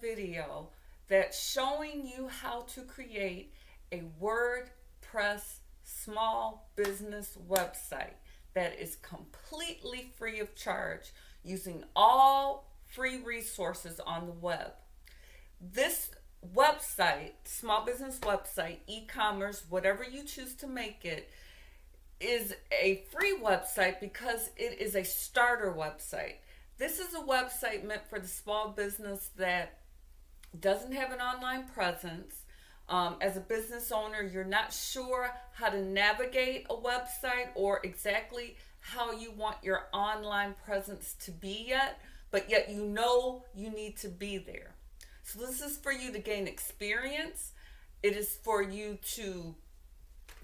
video that's showing you how to create a WordPress small business website that is completely free of charge using all free resources on the web. This website, small business website, e-commerce, whatever you choose to make it, is a free website because it is a starter website. This is a website meant for the small business that doesn't have an online presence. As a business owner, you're not sure how to navigate a website or exactly how you want your online presence to be yet, but yet you know you need to be there. So this is for you to gain experience. It is for you to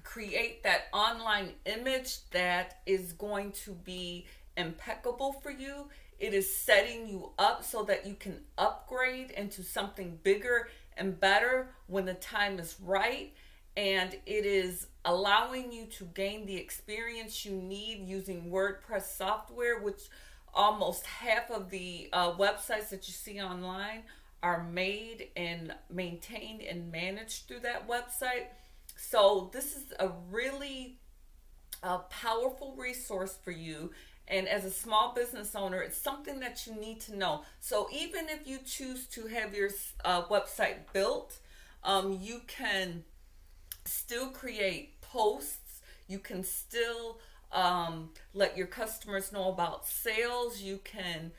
create that online image that is going to be impeccable for you. It is setting you up so that you can upgrade into something bigger and better when the time is right. And it is allowing you to gain the experience you need using WordPress software, which almost half of the websites that you see online are made and maintained and managed through that website. So this is a really powerful resource for you. And as a small business owner, it's something that you need to know. So even if you choose to have your website built, you can still create posts. You can still let your customers know about sales. You can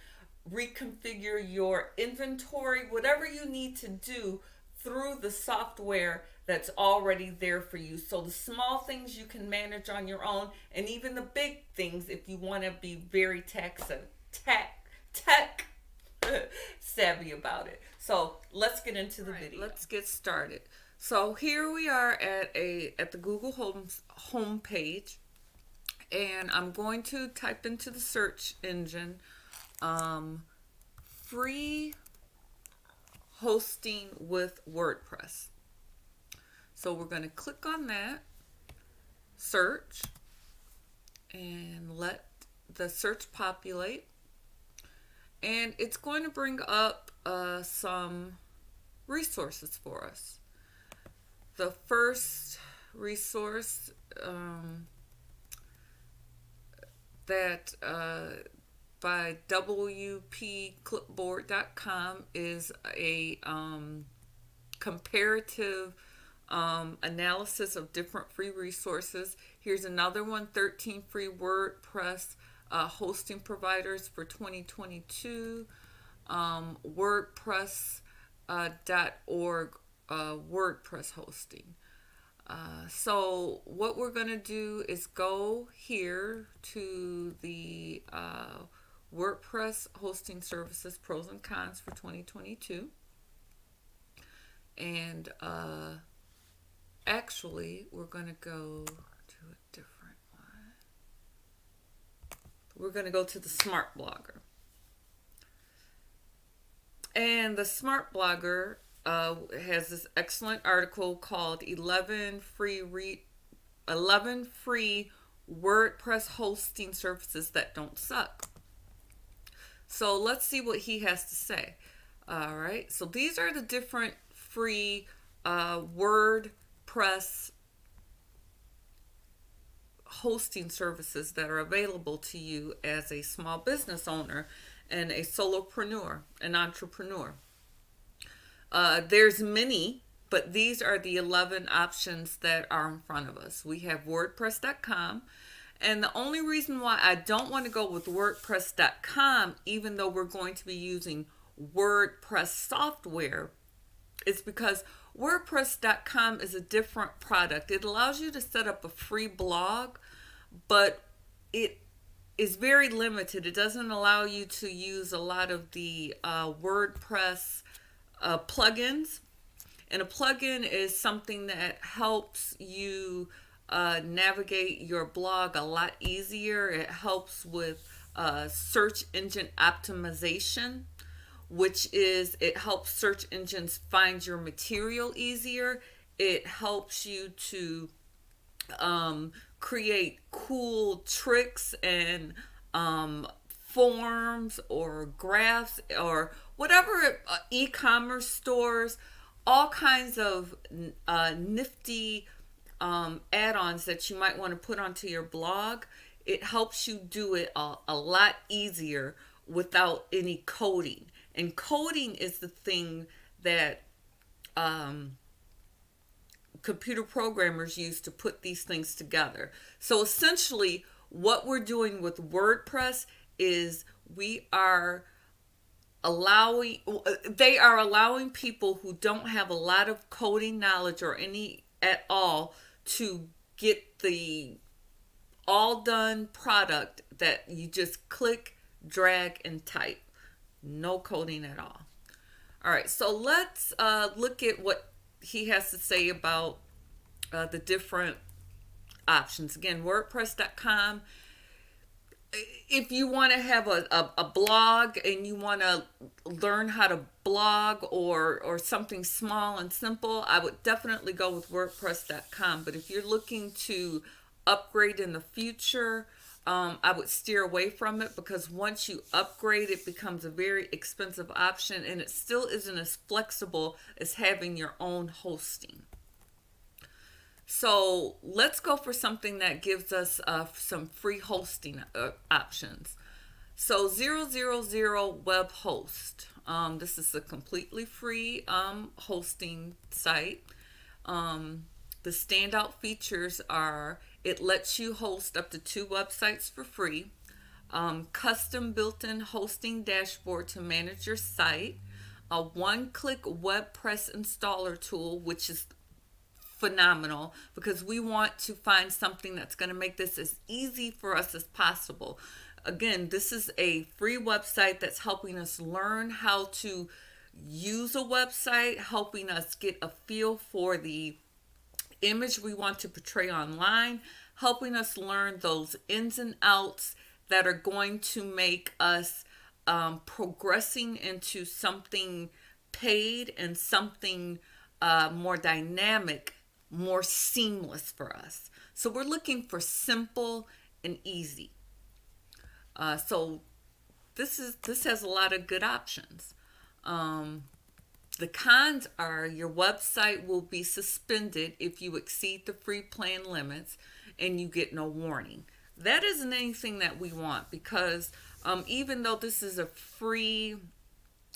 reconfigure your inventory, whatever you need to do through the software that's already there for you. So the small things you can manage on your own, and even the big things if you want to be very tech savvy about it. So let's get into the video. Let's get started. So here we are at the Google home page, and I'm going to type into the search engine free hosting with WordPress. So we're going to click on that, search, and let the search populate. And it's going to bring up some resources for us. The first resource that by wpclipboard.com is a comparative analysis of different free resources. Here's another one, 13 free WordPress hosting providers for 2022, WordPress.org WordPress hosting. So what we're going to do is go here to the WordPress hosting services pros and cons for 2022, and actually we're going to go to a different one. We're going to go to the Smart Blogger, and the Smart Blogger has this excellent article called 11 free WordPress hosting services that don't suck. So let's see what he has to say. All right, so these are the different free WordPress hosting services that are available to you as a small business owner and a solopreneur, an entrepreneur. There's many, but these are the 11 options that are in front of us. We have WordPress.com. And the only reason why I don't want to go with WordPress.com, even though we're going to be using WordPress software, is because WordPress.com is a different product. It allows you to set up a free blog, but it is very limited. It doesn't allow you to use a lot of the WordPress plugins. And a plugin is something that helps you navigate your blog a lot easier. It helps with search engine optimization, which is it helps search engines find your material easier. It helps you to create cool tricks and forms or graphs or whatever, e-commerce stores, all kinds of nifty add-ons that you might want to put onto your blog. It helps you do it a lot easier without any coding. And coding is the thing that computer programmers use to put these things together. So essentially, what we're doing with WordPress is they are allowing people who don't have a lot of coding knowledge or any at all to get the all done product that you just click, drag, and type. No coding at all. All right, so let's look at what he has to say about the different options. Again, WordPress.com. If you want to have a blog and you want to learn how to blog or something small and simple, I would definitely go with WordPress.com. But if you're looking to upgrade in the future, I would steer away from it, because once you upgrade, it becomes a very expensive option, and it still isn't as flexible as having your own hosting. So let's go for something that gives us some free hosting options. So 000 Web Host. This is a completely free hosting site. The standout features are: it lets you host up to 2 websites for free, custom built-in hosting dashboard to manage your site, a one-click WordPress installer tool, which is phenomenal because we want to find something that's going to make this as easy for us as possible. Again, this is a free website that's helping us learn how to use a website, helping us get a feel for the image we want to portray online, helping us learn those ins and outs that are going to make us progressing into something paid and something more dynamic, more seamless for us. So we're looking for simple and easy. So this has a lot of good options. The cons are your website will be suspended if you exceed the free plan limits and you get no warning. That isn't anything that we want, because even though this is a free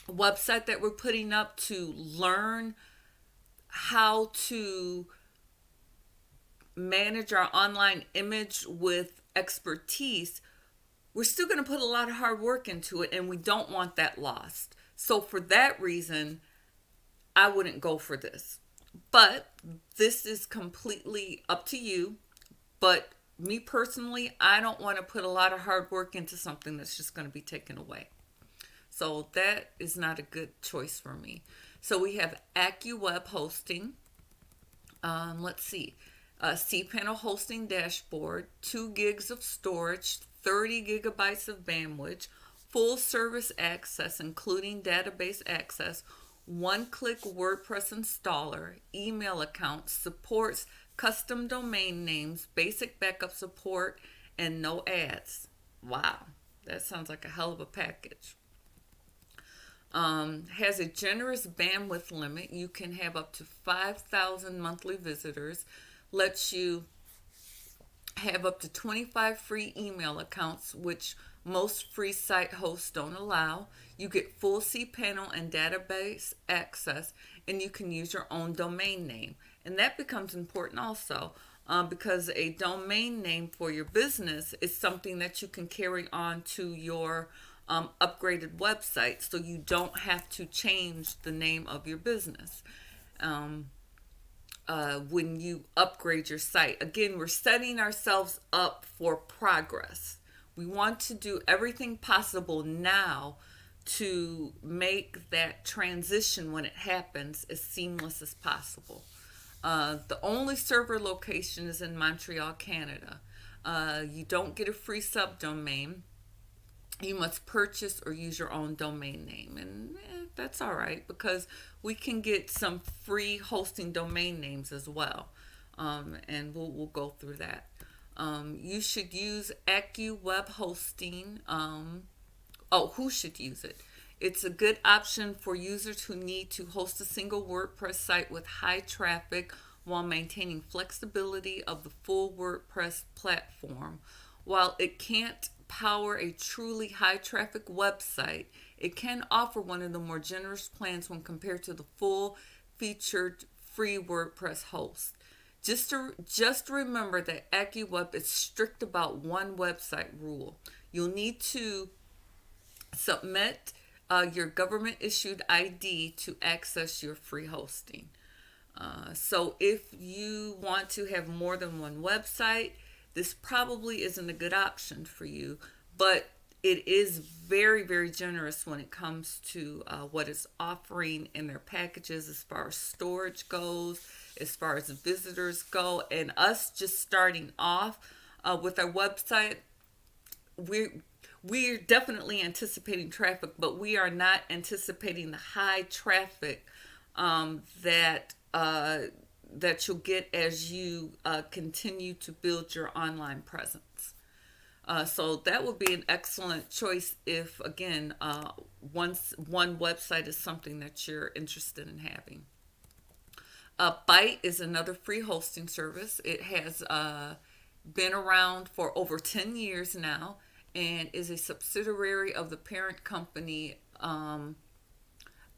website that we're putting up to learn how to manage our online image with expertise, we're still going to put a lot of hard work into it, and we don't want that lost. So for that reason, I wouldn't go for this. But this is completely up to you. But me personally, I don't want to put a lot of hard work into something that's just going to be taken away. So that is not a good choice for me. So we have AccuWeb Hosting. Let's see. cPanel Hosting Dashboard, 2 gigs of storage, 30 gigabytes of bandwidth, full service access, including database access, one-click WordPress installer, email account, supports custom domain names, basic backup support, and no ads. Wow, that sounds like a hell of a package. Has a generous bandwidth limit. You can have up to 5,000 monthly visitors. Lets you have up to 25 free email accounts, which most free site hosts don't allow. You get full cPanel and database access, and you can use your own domain name. And that becomes important also, because a domain name for your business is something that you can carry on to your upgraded website, so you don't have to change the name of your business when you upgrade your site. Again, we're setting ourselves up for progress. We want to do everything possible now to make that transition when it happens as seamless as possible. The only server location is in Montreal, Canada. You don't get a free subdomain. You must purchase or use your own domain name. And that's all right, because we can get some free hosting domain names as well. And we'll go through that. You should use AccuWeb Hosting. Who should use it? It's a good option for users who need to host a single WordPress site with high traffic while maintaining flexibility of the full WordPress platform. While it can't power a truly high traffic website, it can offer one of the more generous plans when compared to the full featured free WordPress host. Just remember that AccuWeb is strict about one website rule. You'll need to submit your government issued ID to access your free hosting. So if you want to have more than one website, this probably isn't a good option for you, but it is very, very generous when it comes to what it's offering in their packages as far as storage goes, as far as visitors go, and us just starting off with our website. We're definitely anticipating traffic, but we are not anticipating the high traffic that you'll get as you continue to build your online presence. So that would be an excellent choice if, again, once one website is something that you're interested in having. Byte is another free hosting service. It has been around for over 10 years now and is a subsidiary of the parent company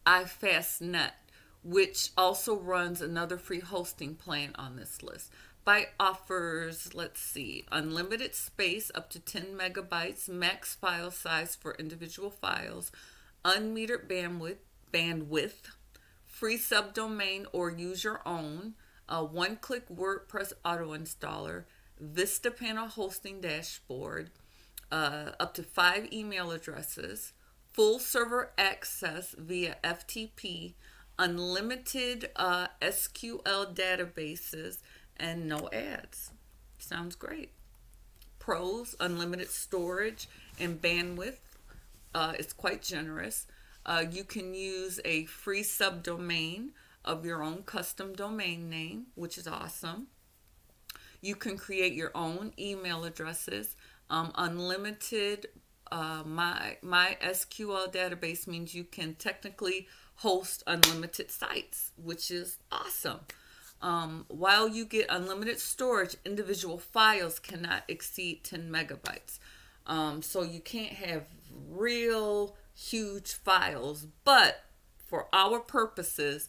iFastNet, which also runs another free hosting plan on this list. Byte offers, unlimited space up to 10 megabytes, max file size for individual files, unmetered bandwidth, free subdomain or use your own, a one-click WordPress auto installer, Vista panel hosting dashboard, up to 5 email addresses, full server access via FTP, unlimited SQL databases, and no ads. Sounds great. Pros: unlimited storage and bandwidth. It's quite generous. You can use a free subdomain of your own custom domain name, which is awesome. You can create your own email addresses. Unlimited my SQL database means you can technically host unlimited sites, which is awesome. While you get unlimited storage, individual files cannot exceed 10 megabytes. So you can't have real huge files, but for our purposes,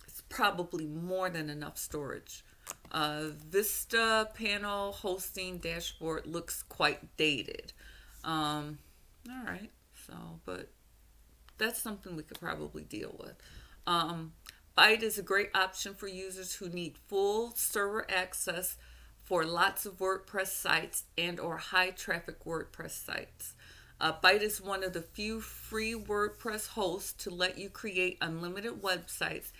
it's probably more than enough storage. Vista panel hosting dashboard looks quite dated. All right, but that's something we could probably deal with. Byte is a great option for users who need full server access for lots of WordPress sites and or high traffic WordPress sites. Byte is one of the few free WordPress hosts to let you create unlimited websites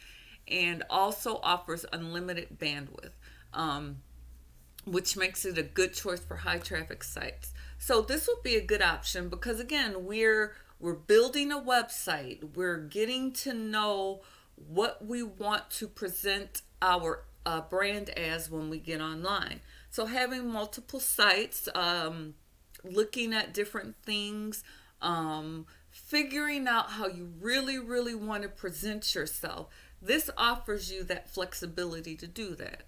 and also offers unlimited bandwidth, which makes it a good choice for high traffic sites. So this would be a good option because, again, we're building a website. We're getting to know what we want to present our brand as when we get online. So having multiple sites, looking at different things, figuring out how you really, really want to present yourself. This offers you that flexibility to do that.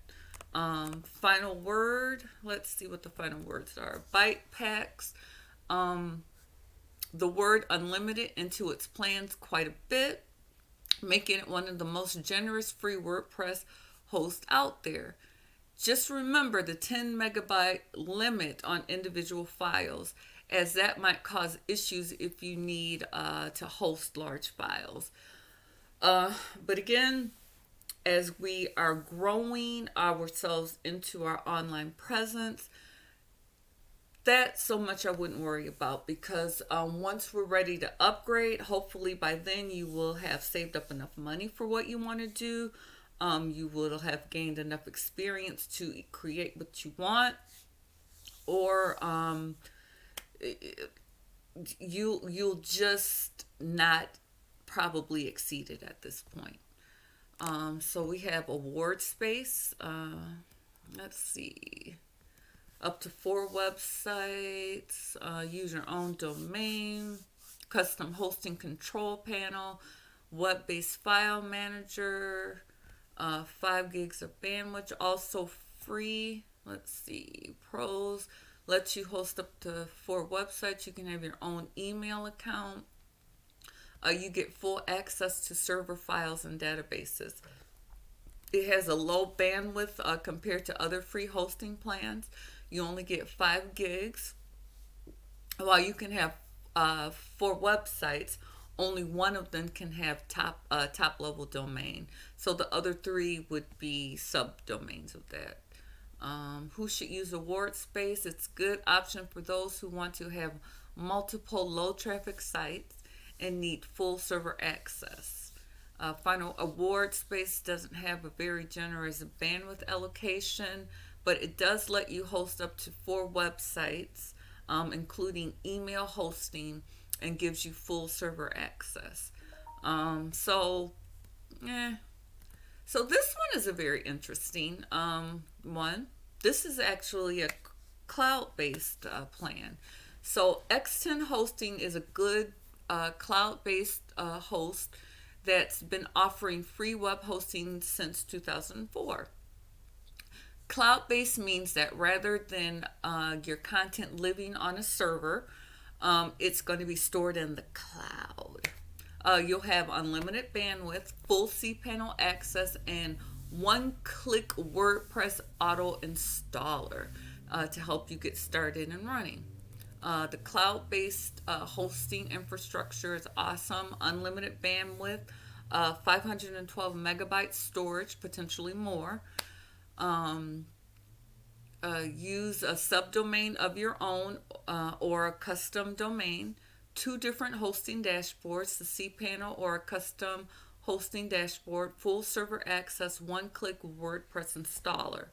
Final word. Let's see what the final words are. Byte packs the word unlimited into its plans quite a bit, making it one of the most generous free WordPress hosts out there. Just remember the 10 megabyte limit on individual files, as that might cause issues if you need to host large files. But again, as we are growing ourselves into our online presence, that's so much I wouldn't worry about, because once we're ready to upgrade, hopefully by then you will have saved up enough money for what you want to do. You will have gained enough experience to create what you want, or you'll just not probably exceed it at this point. So we have award space. Let's see. Up to 4 websites. Use your own domain. custom hosting control panel, web-based file manager, 5 gigs of bandwidth, also free. Let's see, pros lets you host up to 4 websites. You can have your own email account. You get full access to server files and databases. It has a low bandwidth compared to other free hosting plans. You only get 5 gigs. While you can have 4 websites, only one of them can have top level domain. So the other 3 would be subdomains of that. Who should use award space? It's a good option for those who want to have multiple low traffic sites and need full server access. Final award space doesn't have a very generous bandwidth allocation, but it does let you host up to 4 websites, including email hosting, and gives you full server access. So this one is a very interesting one. This is actually a cloud-based plan. So X10 Hosting is a good cloud-based host that's been offering free web hosting since 2004. Cloud-based means that rather than your content living on a server, it's going to be stored in the cloud. You'll have unlimited bandwidth, full cPanel access, and one-click WordPress auto installer to help you get started and running. The cloud-based hosting infrastructure is awesome. Unlimited bandwidth, 512 megabytes storage, potentially more. Use a subdomain of your own or a custom domain. 2 different hosting dashboards, the cPanel or a custom hosting dashboard, full server access, one-click WordPress installer.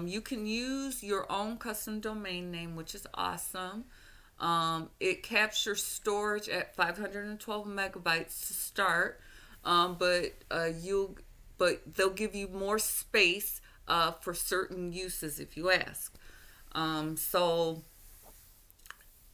You can use your own custom domain name, which is awesome. It captures storage at 512 megabytes to start, but they'll give you more space for certain uses if you ask.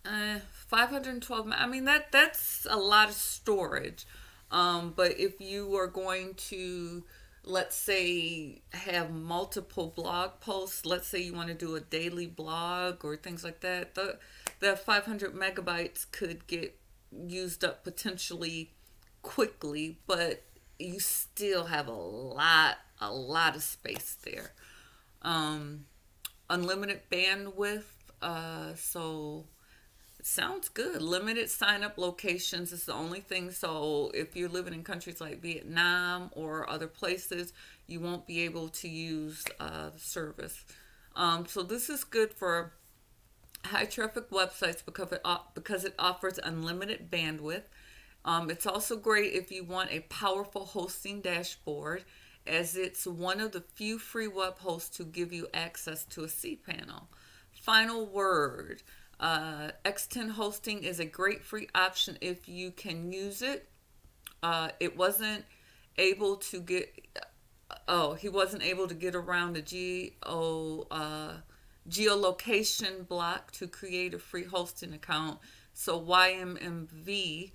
512, I mean, that's a lot of storage. But if you are going to, let's say, have multiple blog posts, let's say you want to do a daily blog or things like that, the 500 megabytes could get used up potentially quickly, but you still have a lot of space there. Unlimited bandwidth, so it sounds good. Limited sign-up locations is the only thing. So if you're living in countries like Vietnam or other places, you won't be able to use the service. So this is good for high traffic websites because it offers unlimited bandwidth. It's also great if you want a powerful hosting dashboard, as it's one of the few free web hosts to give you access to a cPanel. Final word. X10 Hosting is a great free option if you can use it. It wasn't able to get, he wasn't able to get around the geolocation block to create a free hosting account. So YMMV,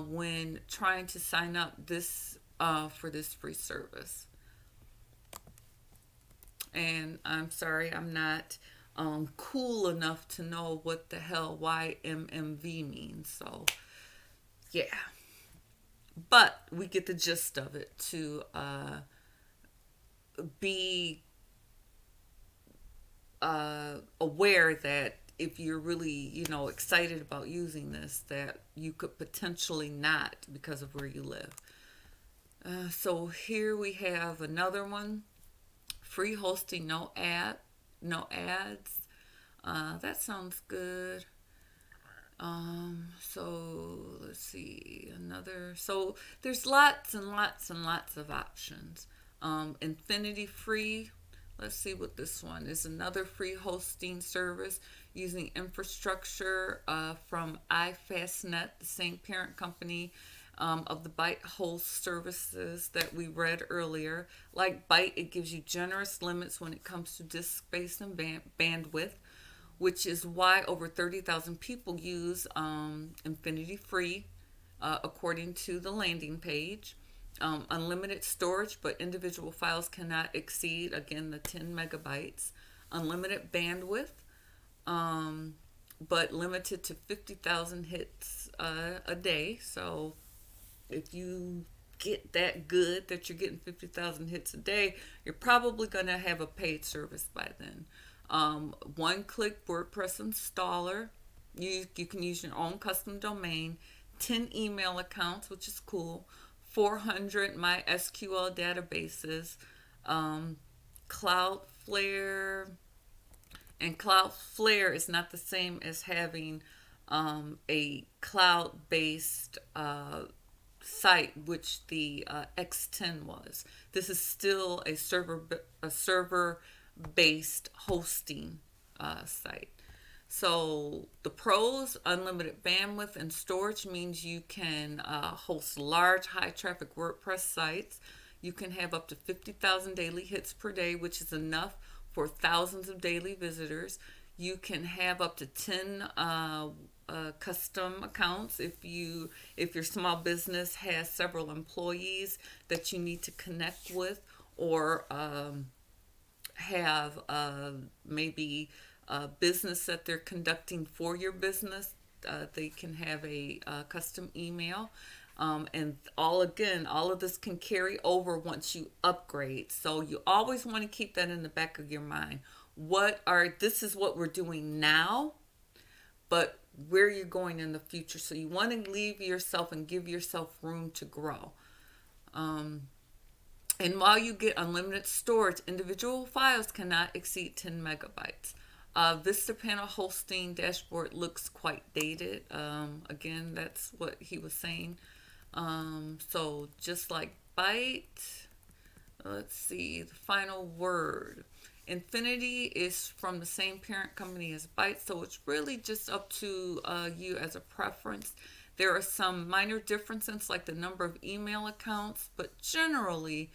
when trying to sign up this for this free service. And I'm sorry, I'm not cool enough to know what the hell YMMV means. So, yeah. But we get the gist of it to be aware that if you're really, excited about using this, that you could potentially not because of where you live. So here we have another one. Free hosting, no ads. That sounds good. So let's see, another. So there's lots and lots and lots of options. Infinity Free. Let's see what this one is. Another free hosting service using infrastructure from iFastNet, the same parent company of the Byte host services that we read earlier. Like Byte, it gives you generous limits when it comes to disk space and bandwidth. which is why over 30,000 people use Infinity Free, according to the landing page. Unlimited storage, but individual files cannot exceed, again, the 10 megabytes. Unlimited bandwidth, but limited to 50,000 hits a day. So if you get that good that you're getting 50,000 hits a day, you're probably going to have a paid service by then. One-click WordPress installer. You can use your own custom domain. 10 email accounts, which is cool. 400 MySQL databases. Cloudflare. And Cloudflare is not the same as having a cloud-based site, which the X10 was. This is still a server-based hosting site. So the pros: unlimited bandwidth and storage means you can host large, high-traffic WordPress sites. You can have up to 50,000 daily hits per day, which is enough for thousands of daily visitors. You can have up to 10 custom accounts if your small business has several employees that you need to connect with, or have maybe a business that they're conducting for your business. They can have a custom email. And all of this can carry over once you upgrade. So you always want to keep that in the back of your mind. This is what we're doing now, but where you're going in the future. So you want to leave yourself and give yourself room to grow. And while you get unlimited storage, individual files cannot exceed 10 megabytes. Vistapanel hosting dashboard looks quite dated. Again, that's what he was saying. So just like Byte, let's see, the final word. Infinity is from the same parent company as Byte, so it's really just up to you as a preference. There are some minor differences, like the number of email accounts, but generally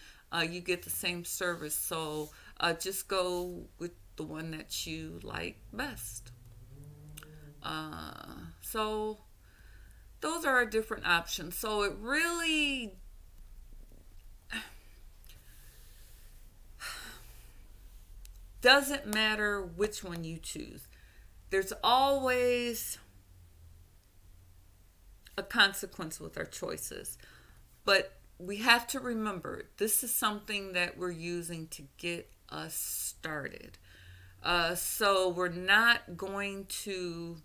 you get the same service. So just go with the one that you like best. So those are our different options. So it really doesn't matter which one you choose. There's always a consequence with our choices. But we have to remember, this is something that we're using to get us started. So we're not going to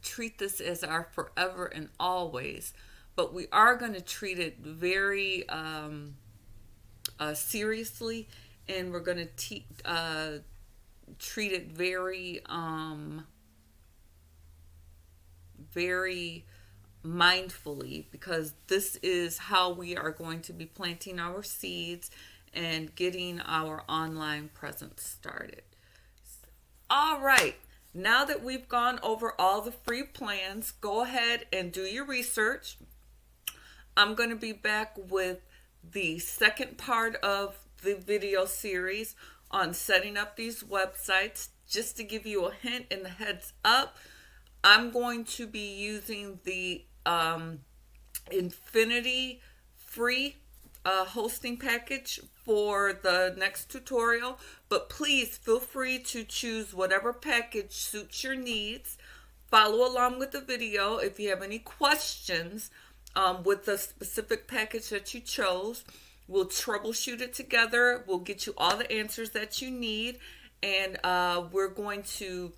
treat this as our forever and always, but we are going to treat it very seriously, and we're going to treat it very very mindfully, because this is how we are going to be planting our seeds and getting our online presence started. All right, now that we've gone over all the free plans, go ahead and do your research. I'm going to be back with the second part of the video series on setting up these websites. Just to give you a hint and the heads up, I'm going to be using the Infinity Free hosting package for the next tutorial, but please feel free to choose whatever package suits your needs. Follow along with the video. If you have any questions with the specific package that you chose, we'll troubleshoot it together. We'll get you all the answers that you need, and we're going to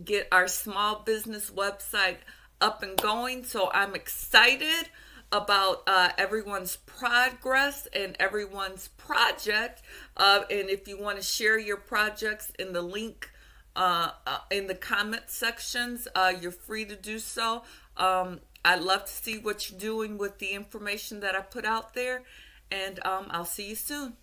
get our small business website up and going. So I'm excited about everyone's progress and everyone's project. And if you want to share your projects in the link in the comment sections, you're free to do so. I'd love to see what you're doing with the information that I put out there, and I'll see you soon.